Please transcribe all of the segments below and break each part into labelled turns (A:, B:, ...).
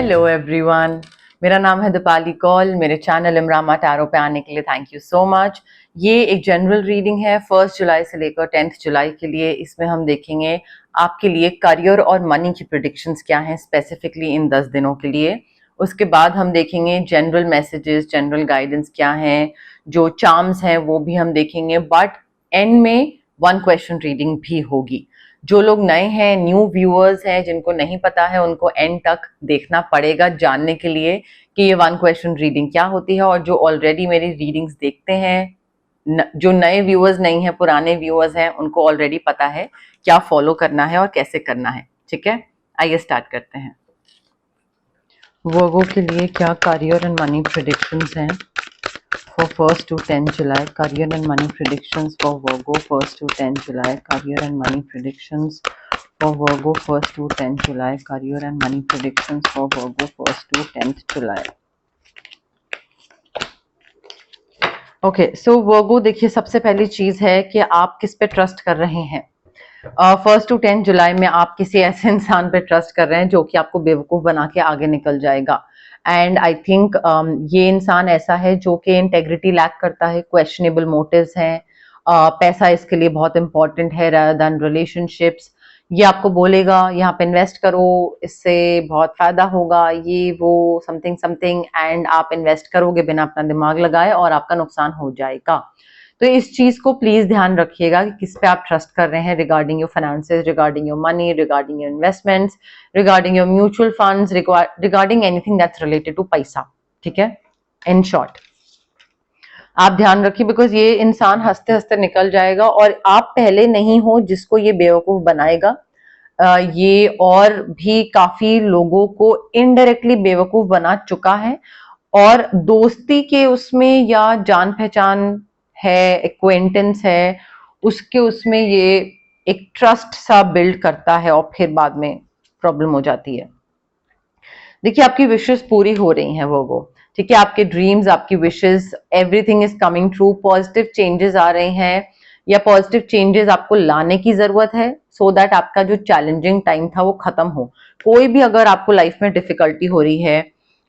A: Hello everyone, मेरा नाम है दीपाली कौल। मेरे चैनल इमरामा टैरो पे आने के लिए थैंक यू सो मच। ये एक जनरल रीडिंग है 1 जुलाई से लेकर 10 जुलाई के लिए। इसमें हम देखेंगे आपके लिए करियर और मनी की प्रेडिक्शंस क्या हैं स्पेसिफिकली इन 10 दिनों के लिए। उसके बाद हम देखेंगे जनरल मैसेजेस, जनरल गाइडेंस क्या हैं, जो चार्म्स हैं वो भी हम देखेंगे। बट एंड में 1 क्वेश्चन रीडिंग भी होगी। जो लोग नए हैं, न्यू व्यूअर्स हैं, जिनको नहीं पता है, उनको एंड तक देखना पड़ेगा जानने के लिए कि ये 1 क्वेश्चन रीडिंग क्या होती है। और जो ऑलरेडी मेरी रीडिंग्स देखते हैं, जो नए व्यूअर्स नहीं है, पुराने व्यूअर्स हैं, उनको ऑलरेडी पता है क्या फॉलो करना है और कैसे करना है। ठीक है, आइए स्टार्ट करते हैं। वर्गो के लिए क्या करियर एंड मनी प्रेडिक्शंस हैं for 1st to 10 July, career and money predictions for Virgo 1st to 10 July, career and money predictions for Virgo 1st to 10 July, career and money predictions for Virgo 1st to 10th July. Okay, so Virgo देखिए, सबसे पहली चीज है कि आप किस पे trust कर रहे हैं। 1st to 10 जुलाई में आप किसी ऐसे इंसान पे ट्रस्ट कर रहे हैं जो कि आपको बेवकूफ बना के आगे निकल जाएगा। एंड आई थिंक ये इंसान ऐसा है जो कि इंटेग्रिटी लैक करता है, क्वेश्चनेबल मोटिव्स हैं। पैसा इसके लिए बहुत इंपॉर्टेंट है rather than रिलेशनशिप्स। ये आपको बोलेगा यहाँ पे इन्वेस्ट करो, इससे बहुत फायदा होगा, ये वो समथिंग समथिंग, एंड आप इन्वेस्ट करोगे बिना अपना दिमाग लगाए और आपका नुकसान हो जाएगा। तो इस चीज को प्लीज ध्यान रखिएगा कि किस पे आप ट्रस्ट कर रहे हैं regarding your finances, regarding your money, regarding your investments, regarding your mutual funds, regarding anything that's related to पैसा। ठीक है, इन शॉर्ट आप ध्यान रखिए, बिकॉज ये इंसान हंसते हंसते निकल जाएगा और आप पहले नहीं हो जिसको ये बेवकूफ बनाएगा। ये और भी काफी लोगों को इनडायरेक्टली बेवकूफ बना चुका है। और दोस्ती के उसमें या जान पहचान है, एक्वेंटेंस है, उसमें ये एक ट्रस्ट सा बिल्ड करता है और फिर बाद में प्रॉब्लम हो जाती है। देखिए, आपकी विशेस पूरी हो रही हैं वर्गो। ठीक है, आपके ड्रीम्स, आपकी wishes, everything is coming true. Positive changes आ रहे हैं या पॉजिटिव चेंजेस आपको लाने की जरूरत है सो दैट आपका जो चैलेंजिंग टाइम था वो खत्म हो। कोई भी अगर आपको लाइफ में डिफिकल्टी हो रही है,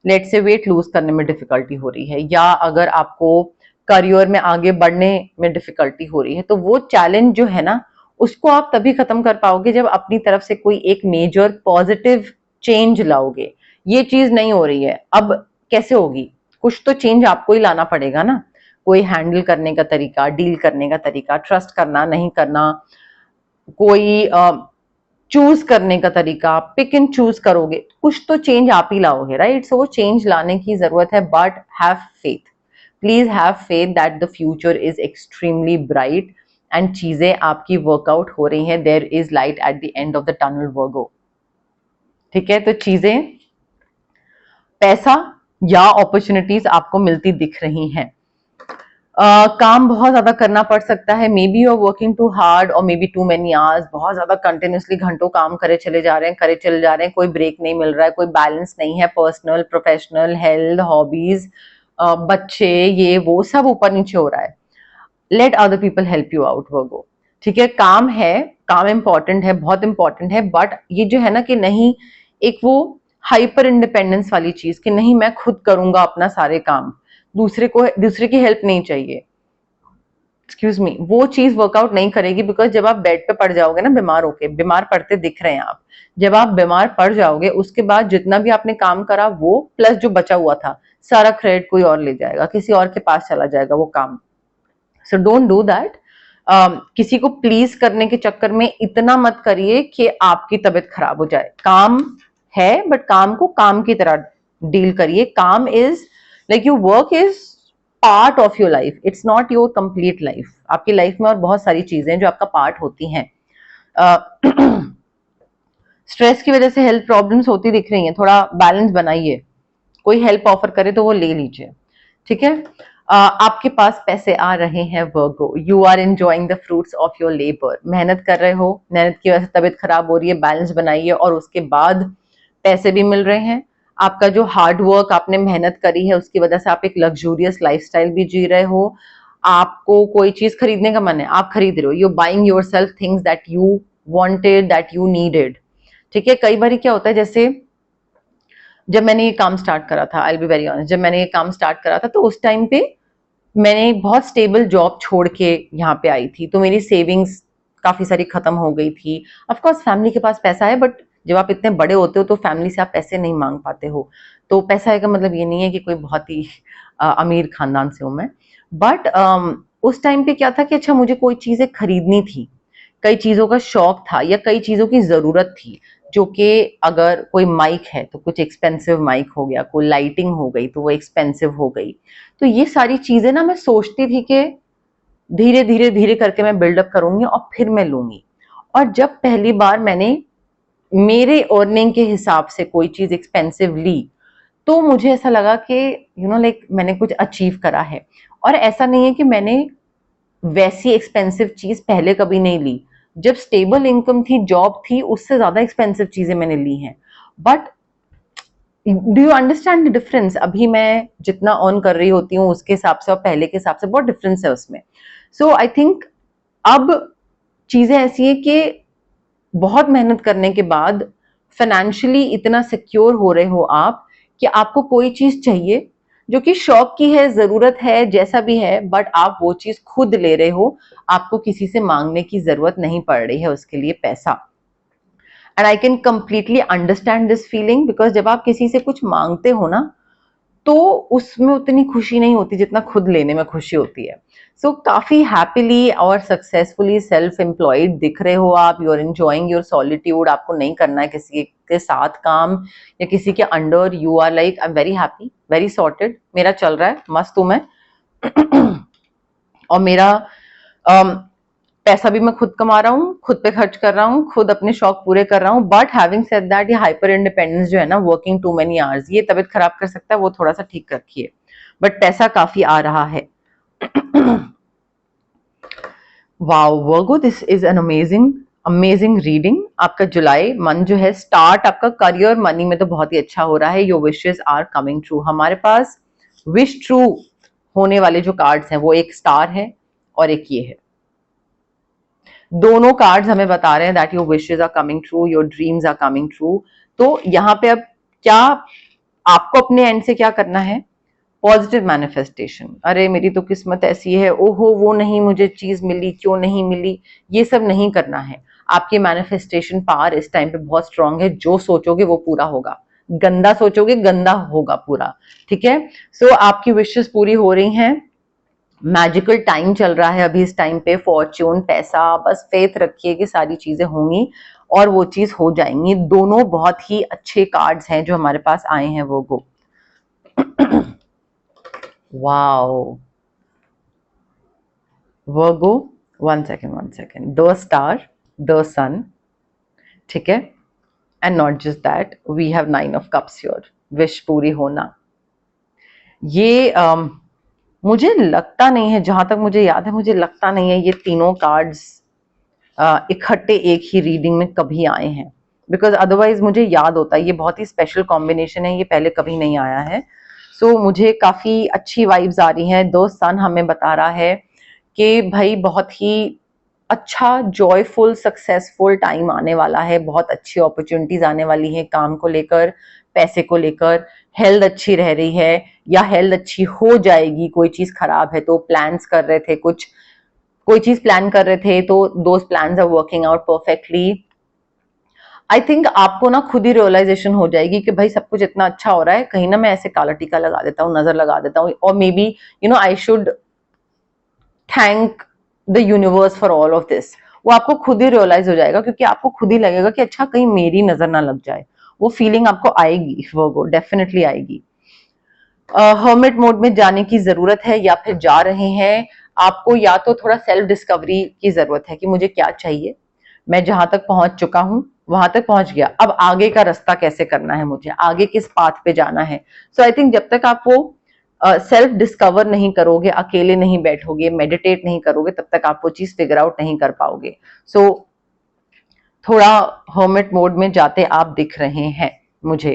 A: लेट से वेट लूज करने में डिफिकल्टी हो रही है, या अगर आपको करियर में आगे बढ़ने में डिफिकल्टी हो रही है, तो वो चैलेंज जो है ना, उसको आप तभी खत्म कर पाओगे जब अपनी तरफ से कोई एक मेजर पॉजिटिव चेंज लाओगे। ये चीज नहीं हो रही है। अब कैसे होगी? कुछ तो चेंज आपको ही लाना पड़ेगा ना। कोई हैंडल करने का तरीका, डील करने का तरीका, ट्रस्ट करना नहीं करना, कोई चूज करने का तरीका, पिक एंड चूज करोगे, कुछ तो चेंज आप ही लाओगे, राइट? सो वो चेंज लाने की जरूरत है, but have faith, please have faith that the future is extremely bright and चीजें आपकी वर्कआउट हो रही हैं। There is light at the end of the tunnel Virgo. ठीक है, तो चीजें, पैसा या अपॉर्चुनिटीज आपको मिलती दिख रही हैं। काम बहुत ज्यादा करना पड़ सकता है। Maybe you are working too hard और maybe too many hours. बहुत ज्यादा कंटिन्यूसली घंटों काम करे चले जा रहे हैं, करे चले जा रहे हैं, कोई ब्रेक नहीं मिल रहा है, कोई बैलेंस नहीं है। पर्सनल, प्रोफेशनल, हेल्थ, हॉबीज, बच्चे, ये वो सब ऊपर नीचे हो रहा है। Let other people help you out Virgo. ठीक है, काम है, काम इंपॉर्टेंट है, बहुत इंपॉर्टेंट है, बट ये जो है ना कि नहीं, एक वो हाइपर इंडिपेंडेंस वाली चीज कि नहीं मैं खुद करूंगा अपना सारे काम, दूसरे की हेल्प नहीं चाहिए, एक्सक्यूज मी, वो चीज वर्कआउट नहीं करेगी। बिकॉज जब आप बेड पे पड़ जाओगे ना, बीमार होके, बीमार पड़ते दिख रहे हैं आप, जब आप बीमार पड़ जाओगे उसके बाद जितना भी आपने काम करा वो प्लस जो बचा हुआ था, सारा क्रेडिट कोई और ले जाएगा, किसी और के पास चला जाएगा वो काम। So don't do that. किसी को प्लीज करने के चक्कर में इतना मत करिए कि आपकी तबीयत खराब हो जाए। काम है, बट काम को काम की तरह डील करिए। काम is like your work is part of your life, it's not your complete life. आपकी लाइफ में और बहुत सारी चीजें जो आपका पार्ट होती हैं। स्ट्रेस की वजह से हेल्थ प्रॉब्लम्स होती दिख रही हैं, थोड़ा बैलेंस बनाइए। कोई हेल्प ऑफर करे तो वो ले लीजिए। ठीक है, आपके पास पैसे आ रहे हैं Virgo. You are enjoying the fruits of your labour. मेहनत कर रहे हो, मेहनत की वजह से तबीयत खराब हो रही है, बैलेंस बनाइए और उसके बाद पैसे भी मिल रहे हैं। आपका जो हार्ड वर्क आपने मेहनत करी है उसकी वजह से आप एक लग्जूरियस लाइफस्टाइल भी जी रहे हो। आपको कोई चीज खरीदने का मन है, आप खरीद रहे हो। You buying your self things that you wanted, that you needed. ठीक है, कई बार क्या होता है, जैसे जब मैंने ये काम स्टार्ट करा था, I will be very honest, जब मैंने ये काम स्टार्ट करा था तो उस टाइम पे मैंने बहुत स्टेबल जॉब छोड़ के यहाँ पे आई थी, तो मेरी सेविंग्स काफी सारी खत्म हो गई थी। ऑफ कोर्स फैमिली के पास पैसा है, बट जब आप इतने बड़े होते हो तो फैमिली से आप पैसे नहीं मांग पाते हो। तो पैसा है का मतलब ये नहीं है कि कोई बहुत ही अमीर खानदान से हूं मैं, बट उस टाइम पे क्या था कि अच्छा मुझे कोई चीजें खरीदनी थी, कई चीजों का शौक था या कई चीजों की जरूरत थी, जो कि अगर कोई माइक है तो कुछ एक्सपेंसिव माइक हो गया, कोई लाइटिंग हो गई तो वो एक्सपेंसिव हो गई। तो ये सारी चीजें ना मैं सोचती थी कि धीरे धीरे धीरे करके मैं बिल्डअप करूंगी और फिर मैं लूंगी। और जब पहली बार मैंने मेरे अर्निंग के हिसाब से कोई चीज एक्सपेंसिव ली, तो मुझे ऐसा लगा कि लाइक मैंने कुछ अचीव करा है। और ऐसा नहीं है कि मैंने वैसी एक्सपेंसिव चीज पहले कभी नहीं ली, जब स्टेबल इनकम थी, जॉब थी, उससे ज्यादा एक्सपेंसिव चीजें मैंने ली हैं। But do you understand the difference? अभी मैं जितना अर्न कर रही होती हूँ उसके हिसाब से और पहले के हिसाब से बहुत डिफरेंस है उसमें। सो आई थिंक अब चीजें ऐसी है कि बहुत मेहनत करने के बाद फाइनेंशियली इतना सिक्योर हो रहे हो आप कि आपको कोई चीज चाहिए जो कि शौक की है, जरूरत है, जैसा भी है, बट आप वो चीज खुद ले रहे हो, आपको किसी से मांगने की जरूरत नहीं पड़ रही है उसके लिए पैसा। And I can completely understand this feeling, because जब आप किसी से कुछ मांगते हो ना, तो उसमें उतनी खुशी नहीं होती जितना खुद लेने में खुशी होती है। सो काफी हैप्पीली और सक्सेसफुली सेल्फ एम्प्लॉयड दिख रहे हो आप, you are enjoying your solitude, आपको नहीं करना है किसी के साथ काम या किसी के under, you are like I am very happy, very sorted, मेरा चल रहा है, मस्त हूं मैं। और मेरा पैसा भी मैं खुद कमा रहा हूँ, खुद पे खर्च कर रहा हूँ, खुद अपने शौक पूरे कर रहा हूँ। बट हैविंग सेड दैट, ये हाइपर इंडिपेंडेंस जो है ना, वर्किंग टू मेनी आवर्स, ये तबीयत खराब कर सकता है, वो थोड़ा सा ठीक रखिए। बट पैसा काफी आ रहा है। Wow Virgo, this is an amazing amazing reading. आपका जुलाई मंथ जो है स्टार्ट आपका करियर मनी में तो बहुत ही अच्छा हो रहा है। Your wishes are coming true. हमारे पास विश ट्रू होने वाले जो कार्ड्स हैं वो एक स्टार है और एक ये है। दोनों कार्ड्स हमें बता रहे हैं that your wishes are coming true, your dreams are coming true. तो यहाँ पे अब क्या आपको अपने एंड से क्या करना है? Positive manifestation. अरे मेरी तो किस्मत ऐसी है, ओहो वो नहीं मुझे चीज मिली, क्यों नहीं मिली, ये सब नहीं करना है। आपकी मैनिफेस्टेशन पावर इस टाइम पे बहुत स्ट्रांग है, जो सोचोगे वो पूरा होगा, गंदा सोचोगे गंदा होगा पूरा, ठीक है। सो आपकी विशेस पूरी हो रही हैं, मैजिकल टाइम चल रहा है अभी इस टाइम पे, फॉर्च्यून, पैसा, बस फेथ रखिए कि सारी चीजें होंगी और वो चीज हो जाएंगी। दोनों बहुत ही अच्छे कार्ड्स हैं जो हमारे पास आए हैं Virgo. Wow Virgo, one second, the star, the sun, ठीक है। And not just that, we have 9 of cups your, wish पूरी होना। ये मुझे लगता नहीं है, जहां तक मुझे याद है, मुझे लगता नहीं है ये तीनों कार्ड्स इकट्ठे एक ही रीडिंग में कभी आए हैं, बिकॉज अदरवाइज मुझे याद होता है। ये बहुत ही स्पेशल कॉम्बिनेशन है, ये पहले कभी नहीं आया है। सो मुझे काफी अच्छी वाइब्स आ रही हैं। दो सन हमें बता रहा है कि भाई बहुत ही अच्छा, जॉयफुल, सक्सेसफुल टाइम आने वाला है, बहुत अच्छी अपॉर्चुनिटीज आने वाली हैं काम को लेकर, पैसे को लेकर। हेल्थ अच्छी रह रही है या हेल्थ अच्छी हो जाएगी, कोई चीज खराब है तो प्लान्स कर रहे थे कुछ, कोई चीज प्लान कर रहे थे तो those plans are working out perfectly. I think आपको ना खुद ही रियलाइजेशन हो जाएगी कि भाई सब कुछ इतना अच्छा हो रहा है, कहीं ना मैं ऐसे काला टीका लगा देता हूँ, नजर लगा देता हूँ, और maybe I should thank the universe for all of this. वो आपको खुद ही रियलाइज हो जाएगा, क्योंकि आपको खुद ही लगेगा कि अच्छा कहीं मेरी नजर ना लग जाए। वो फीलिंग आपको आएगी, वो डेफिनेटली आएगी। हर्मिट मोड में जाने की जरूरत है या फिर जा रहे हैं आपको, या तो थोड़ा सेल्फ डिस्कवरी की जरूरत है कि मुझे क्या चाहिए, मैं जहां तक पहुंच चुका हूं वहां तक पहुंच गया, अब आगे का रास्ता कैसे करना है, मुझे आगे किस पाथ पे जाना है। सो आई थिंक जब तक आप वो सेल्फ डिस्कवर नहीं करोगे, अकेले नहीं बैठोगे, मेडिटेट नहीं करोगे, तब तक आप वो चीज फिगर आउट नहीं कर पाओगे। सो थोड़ा हर्मिट मोड में जाते आप दिख रहे हैं मुझे।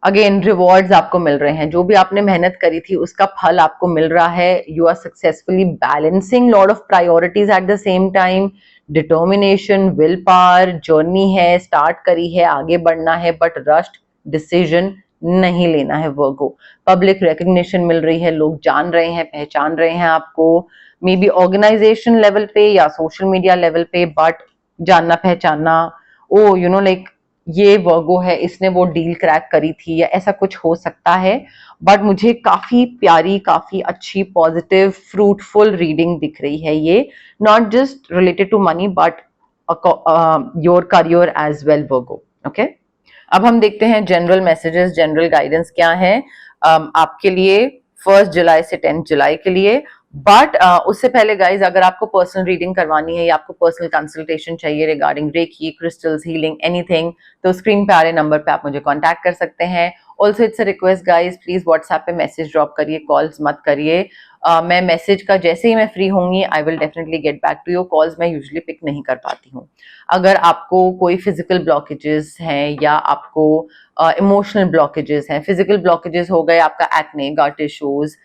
A: अगेन रिवॉर्ड्स आपको मिल रहे हैं, जो भी आपने मेहनत करी थी उसका फल आपको मिल रहा है। You are successfully balancing lot of priorities at the same time. Determination, will power, journey है, स्टार्ट करी है, आगे बढ़ना है, बट रश्ड डिसीजन नहीं लेना है वर्गो। पब्लिक रिकग्निशन मिल रही है, लोग जान रहे हैं, पहचान रहे हैं आपको, मे बी ऑर्गेनाइजेशन लेवल पे या सोशल मीडिया लेवल पे, बट जानना पहचानना, ओ यू नो लाइक ये वर्गो है, इसने वो डील क्रैक करी थी, या ऐसा कुछ हो सकता है। बट मुझे काफी प्यारी, काफी अच्छी, पॉजिटिव, फ्रूटफुल रीडिंग दिख रही है ये, not just related to money but your career as well Virgo. Okay, अब हम देखते हैं जनरल मैसेजेस, जनरल गाइडेंस क्या है आपके लिए 1 जुलाई से 10 जुलाई के लिए। बट उससे पहले गाइज, अगर आपको पर्सनल रीडिंग करवानी है या आपको पर्सनल कंसल्टेशन चाहिए regarding reiki, crystals, healing, anything, तो स्क्रीन पे आ रहे नंबर पे आप मुझे कांटेक्ट कर सकते हैं। Also it's a request guys, please WhatsApp पे मैसेज ड्रॉप करिए, कॉल्स मत करिए। मैं मैसेज का जैसे ही मैं फ्री होंगी I will definitely get back to your calls. मैं यूजुअली पिक नहीं कर पाती हूँ। अगर आपको कोई फिजिकल ब्लॉकेजेस हैं या आपको इमोशनल ब्लॉकेजेस हैं, फिजिकल ब्लॉकेजेस हो गए आपका एक्ने, गट इश्यूज,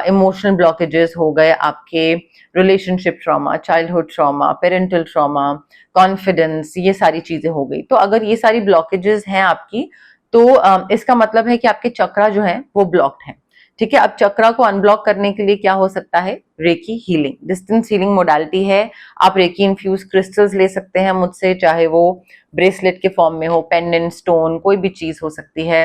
A: इमोशनल ब्लॉकेजेस हो गए आपके relationship trauma, childhood trauma, parental trauma, confidence, ये सारी चीजें हो गई। तो अगर ये सारी ब्लॉकेजेस हैं आपकी, तो इसका मतलब है कि आपके चक्रा जो है वो ब्लॉक्ड है। ठीक है, अब चक्रा को अनब्लॉक करने के लिए क्या हो सकता है? Recce healing, distance healing modality है। आप रेकी इन्फ्यूज क्रिस्टल्स ले सकते हैं मुझसे, चाहे वो ब्रेसलेट के फॉर्म में हो, पेंडेंट, स्टोन, कोई भी चीज हो सकती है,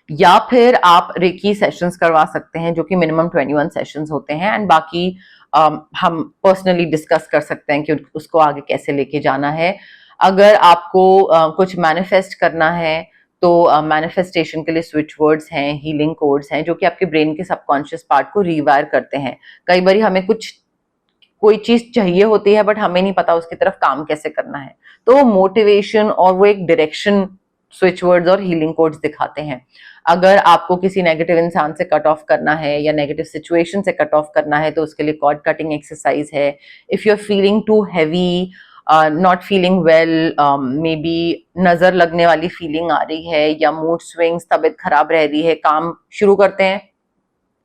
A: या फिर आप रेकी सेशंस करवा सकते हैं जो कि मिनिमम 21 सेशंस होते हैं। एंड बाकी हम पर्सनली डिस्कस कर सकते हैं कि उसको आगे कैसे लेके जाना है। अगर आपको कुछ मैनिफेस्ट करना है तो मैनिफेस्टेशन के लिए स्विच वर्ड्स हैं, हीलिंग कोड्स हैं, जो कि आपके ब्रेन के सबकॉन्शियस पार्ट को रिवायर करते हैं। कई बार हमें कोई चीज चाहिए होती है बट हमें नहीं पता उसकी तरफ काम कैसे करना है, तो वो मोटिवेशन और वो एक डायरेक्शन स्विच वर्ड्स और हीलिंग कोड्स दिखाते हैं। अगर आपको किसी नेगेटिव इंसान से कट ऑफ करना है या नेगेटिव सिचुएशन से कट ऑफ करना है तो उसके लिए कॉर्ड कटिंग एक्सरसाइज है। If you are feeling too heavy, not feeling well, maybe नजर लगने वाली फीलिंग आ रही है, या मूड स्विंग्स, तबीयत खराब रह रही है, काम शुरू करते हैं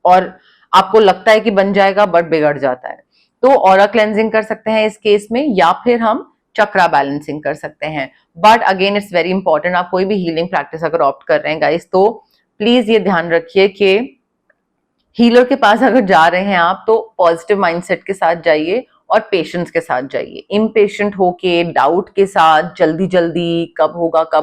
A: और आपको लगता है कि बन जाएगा बट बिगड़ जाता है, तो ऑरा क्लेंजिंग कर सकते हैं इस केस में, या फिर हम चक्रा बैलेंसिंग कर सकते हैं। But again it's very important, आप कोई भी हीलिंग प्रैक्टिस अगर ऑप्ट कर रहे हैं गाइस, तो प्लीज ये ध्यान रखिए कि हीलर के पास अगर जा रहे हैं आप तो पॉजिटिव माइंडसेट के साथ जाइए और पेशेंस के साथ जाइए। इम्पेशेंट होके, डाउट के साथ, जल्दी जल्दी कब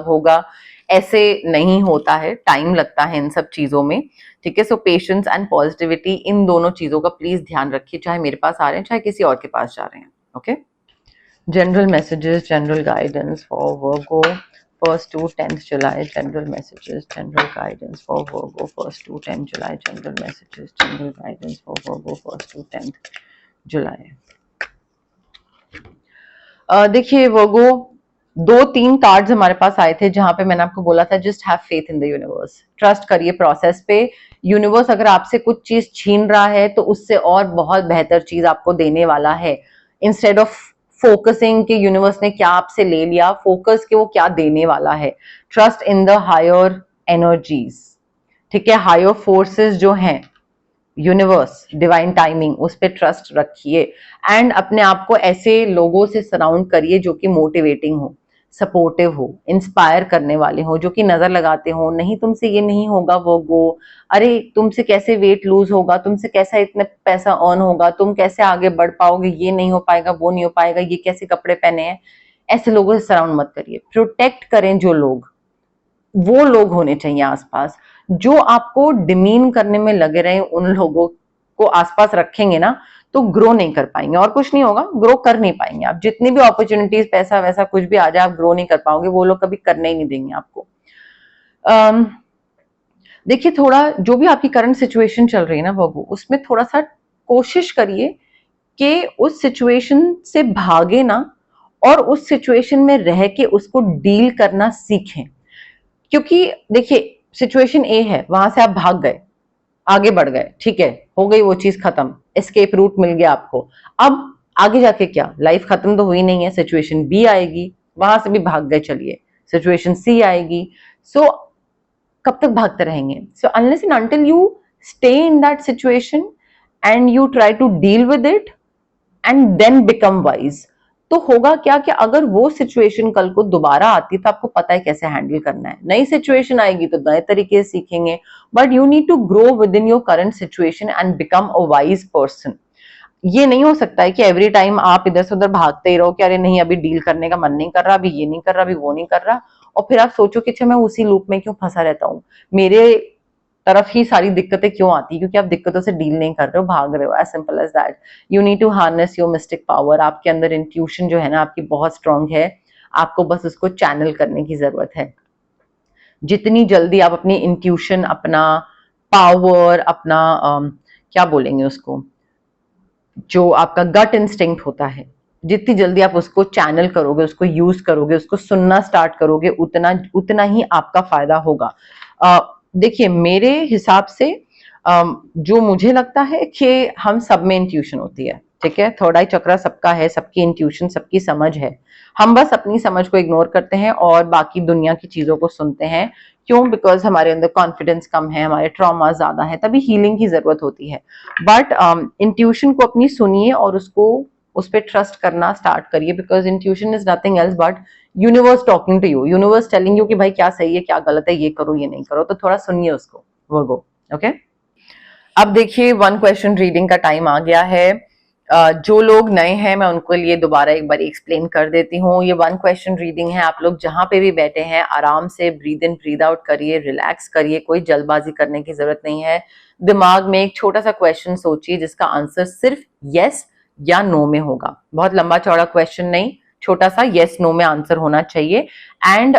A: होगा ऐसे नहीं होता है, टाइम लगता है इन सब चीजों में। ठीक है, सो पेशेंस एंड पॉजिटिविटी, इन दोनों चीजों का प्लीज ध्यान रखिए, चाहे मेरे पास आ रहे हैं चाहे किसी और के पास जा रहे हैं। Okay, general messages, general guidance for Virgo 1st to 10th July, general messages, general guidance for Virgo 1st to 10th July, general messages, general guidance for Virgo 1st to 10th July. देखिए वर्गो, 2-3 cards हमारे पास आए थे जहां पे मैंने आपको बोला था just have faith in the universe, trust करिए प्रोसेस पे। यूनिवर्स अगर आपसे कुछ चीज छीन रहा है तो उससे और बहुत बेहतर चीज आपको देने वाला है। इंस्टेड ऑफ फोकसिंग कि यूनिवर्स ने क्या आपसे ले लिया, फोकस कि वो क्या देने वाला है। Trust in the higher energies, ठीक है, हायर फोर्सेस जो हैं, यूनिवर्स, डिवाइन टाइमिंग, उस पर ट्रस्ट रखिए। एंड अपने आप को ऐसे लोगों से सराउंड करिए जो कि मोटिवेटिंग हो, सपोर्टिव हो, इंस्पायर करने वाले हो, जो कि नजर लगाते हो, नहीं तुमसे ये नहीं होगा वो, अरे तुमसे कैसे वेट लूज होगा, तुमसे कैसा इतना पैसा अर्न होगा, तुम कैसे आगे बढ़ पाओगे, ये नहीं हो पाएगा, वो नहीं हो पाएगा, ये कैसे कपड़े पहने हैं, ऐसे लोगों से सराउंड मत करिए। प्रोटेक्ट करें जो लोग, वो लोग होने चाहिए आसपास। जो आपको डिमीन करने में लगे रहे, उन लोगों को आसपास रखेंगे ना तो ग्रो नहीं कर पाएंगे, और कुछ नहीं होगा, ग्रो कर नहीं पाएंगे आप। जितनी भी अपॉर्चुनिटीज, पैसा वैसा कुछ भी आ जाए, आप ग्रो नहीं कर पाओगे, वो लोग कभी करने ही नहीं देंगे आपको। देखिए, थोड़ा जो भी आपकी करंट सिचुएशन चल रही है ना वो, उसमें थोड़ा सा कोशिश करिए कि उस सिचुएशन से भागे ना, और उस सिचुएशन में रह के उसको डील करना सीखें। क्योंकि देखिए, सिचुएशन ए है, वहां से आप भाग गए, आगे बढ़ गए, ठीक है, हो गई वो चीज खत्म, एस्केप रूट मिल गया आपको। अब आगे जाके क्या, लाइफ खत्म तो हुई नहीं है, सिचुएशन बी आएगी, वहां से भी भाग गए, चलिए सिचुएशन सी आएगी। सो कब तक भागते रहेंगे? So unless and until you stay in that situation and you try to deal with it and then become wise, तो होगा क्या कि अगर वो सिचुएशन कल को दोबारा आती है तो आपको पता है कैसे हैंडल करना है। नई सिचुएशन आएगी तो नए तरीके से सीखेंगे, but you need to grow within your current situation and become a wise person. ये नहीं हो सकता है कि एवरी टाइम आप इधर से उधर भागते ही रहो कि अरे नहीं अभी डील करने का मन नहीं कर रहा, अभी ये नहीं कर रहा, अभी वो नहीं कर रहा, और फिर आप सोचो कि अच्छा मैं उसी लूप में क्यों फंसा रहता हूँ, मेरे तरफ ही सारी दिक्कतें क्यों आती है, क्योंकि आप दिक्कतों से डील नहीं कर रहे हो, भाग रहे हो। As simple as that. You need to harness your mystic power. आपके अंदर इंट्यूशन जो है ना आपकी बहुत स्ट्रांग है, आपको बस उसको चैनल करने की जरूरत है। जितनी जल्दी आप अपनी इंट्यूशन, अपना पावर, अपना क्या बोलेंगे उसको, जो आपका गट इंस्टिंक्ट होता है, जितनी जल्दी आप उसको चैनल करोगे, उसको यूज करोगे, उसको सुनना स्टार्ट करोगे, उतना ही आपका फायदा होगा। देखिए मेरे हिसाब से जो मुझे लगता है कि हम सब में इंट्यूशन होती है, ठीक है। थर्ड आई चक्रा सबका है, सबकी इंट्यूशन, सबकी समझ है। हम बस अपनी समझ को इग्नोर करते हैं और बाकी दुनिया की चीजों को सुनते हैं। क्यों? बिकॉज हमारे अंदर कॉन्फिडेंस कम है, हमारे ट्रॉमा ज्यादा है, तभी हीलिंग की जरूरत होती है। बट इंट्यूशन को अपनी सुनिए और उसको उस पर ट्रस्ट करना स्टार्ट करिए, because intuition is nothing else but universe talking to you, universe telling you कि भाई क्या सही है क्या गलत है, ये करो ये नहीं करो, तो थोड़ा सुनिए उसको। वो गो ओके। अब देखिए 1 क्वेश्चन रीडिंग का टाइम आ गया है। जो लोग नए हैं मैं उनको लिए दोबारा एक बार एक्सप्लेन कर देती हूँ। ये 1 क्वेश्चन रीडिंग है। आप लोग जहां पे भी बैठे हैं आराम से ब्रीद इन ब्रीद आउट करिए, रिलैक्स करिए, कोई जल्दबाजी करने की जरूरत नहीं है। दिमाग में एक छोटा सा क्वेश्चन सोचिए जिसका आंसर सिर्फ यस या नो में होगा। बहुत लंबा चौड़ा क्वेश्चन नहीं, छोटा सा यस नो में आंसर होना चाहिए। एंड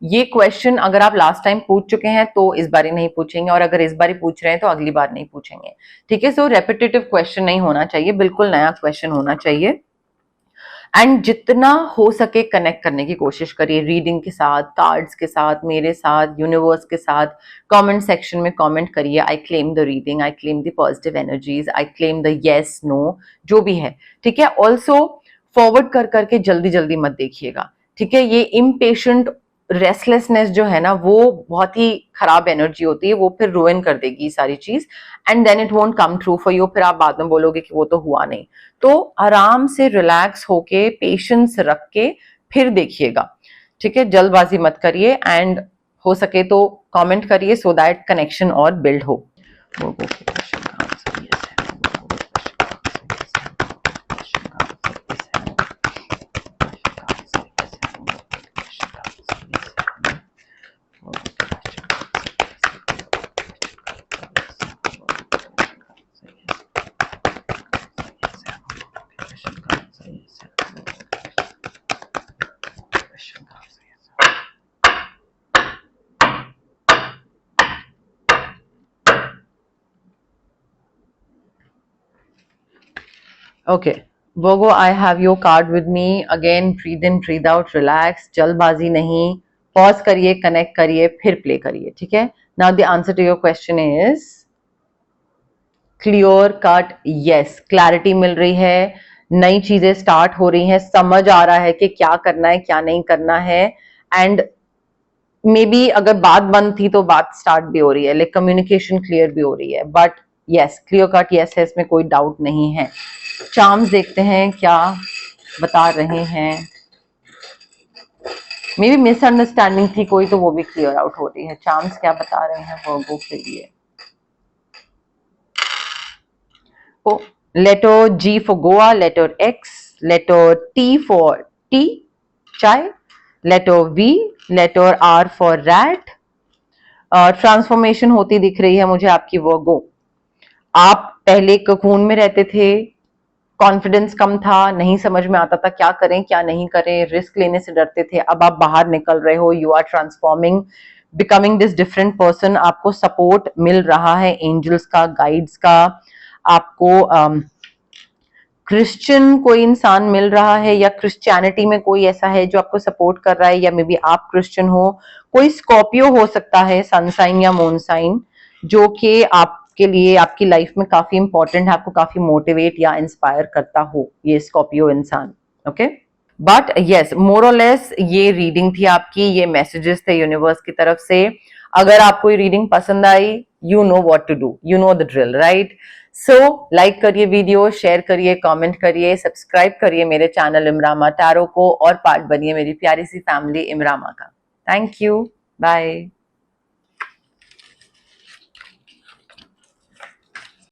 A: ये क्वेश्चन अगर आप लास्ट टाइम पूछ चुके हैं तो इस बार ही नहीं पूछेंगे, और अगर इस बार ही पूछ रहे हैं तो अगली बार नहीं पूछेंगे, ठीक है। सो रेपिटेटिव क्वेश्चन नहीं होना चाहिए, बिल्कुल नया क्वेश्चन होना चाहिए। एंड जितना हो सके कनेक्ट करने की कोशिश करिए रीडिंग के साथ, कार्ड्स के साथ, मेरे साथ, यूनिवर्स के साथ। कमेंट सेक्शन में कमेंट करिए I claim the reading, I claim the positive energies, I claim the yes no, जो भी है, ठीक है। ऑल्सो फॉरवर्ड कर करके जल्दी जल्दी मत देखिएगा, ठीक है। ये इम्पेशेंट रेस्टलेसनेस जो है ना वो बहुत ही खराब एनर्जी होती है, वो फिर रुइन कर देगी सारी चीज, and then it won't come true for you. फिर आप बाद में बोलोगे कि वो तो हुआ नहीं। तो आराम से रिलैक्स होके पेशेंस रख के फिर देखिएगा, ठीक है। जल्दबाजी मत करिए एंड हो सके तो कमेंट करिए सो दैट कनेक्शन और बिल्ड हो। Okay, Virgo, I have your card with me. Again, breathe in, breathe out, relax. जल्दबाजी नहीं, पॉज करिए, कनेक्ट करिए, फिर प्ले करिए, ठीक है। Now the answer to your question is clear cut yes. Clarity मिल रही है, नई चीजें स्टार्ट हो रही हैं, समझ आ रहा है कि क्या करना है क्या नहीं करना है। एंड मे बी अगर बात बंद थी तो बात स्टार्ट भी हो रही है, लाइक कम्युनिकेशन क्लियर भी हो रही है। But yes, clear cut yes है, इसमें कोई डाउट नहीं है। चार्म्स देखते हैं क्या बता रहे हैं। मे बी मिसअंडरस्टैंडिंग थी कोई, तो वो भी क्लियर आउट हो रही है। चार्म्स क्या बता रहे हैं वर्गो के लिए? Letter G for Goa, letter X, letter T for tea, चाय, letter V, letter R for rat। Transformation होती दिख रही है मुझे आपकी वर्गो। आप पहले ककून में रहते थे, कॉन्फिडेंस कम था, नहीं समझ में आता था क्या करें क्या नहीं करें, रिस्क लेने से डरते थे। अब आप बाहर निकल रहे हो, you are transforming, becoming this different person. आपको सपोर्ट मिल रहा है एंजल्स का, गाइड्स का, आपको क्रिश्चियन कोई इंसान मिल रहा है, या क्रिश्चियनिटी में कोई ऐसा है जो आपको सपोर्ट कर रहा है, या मे बी आप क्रिश्चियन हो। कोई स्कॉर्पियो हो सकता है, सन साइन या मून साइन, जो कि आपके लिए आपकी लाइफ में काफी इंपॉर्टेंट है, आपको काफी मोटिवेट या इंस्पायर करता हो ये स्कॉर्पियो इंसान, ओके। बट यस, मोर और लेस ये रीडिंग थी आपकी, ये मैसेजेस थे यूनिवर्स की तरफ से। अगर आपको ये रीडिंग पसंद आई, you know what to do, you know the drill, right? So like करिए वीडियो, शेयर करिए, कमेंट करिए, सब्सक्राइब करिए मेरे चैनल इमरामा टैरो को और पार्ट बनिए मेरी प्यारी सी फैमिली इमरामा का। Thank you, bye.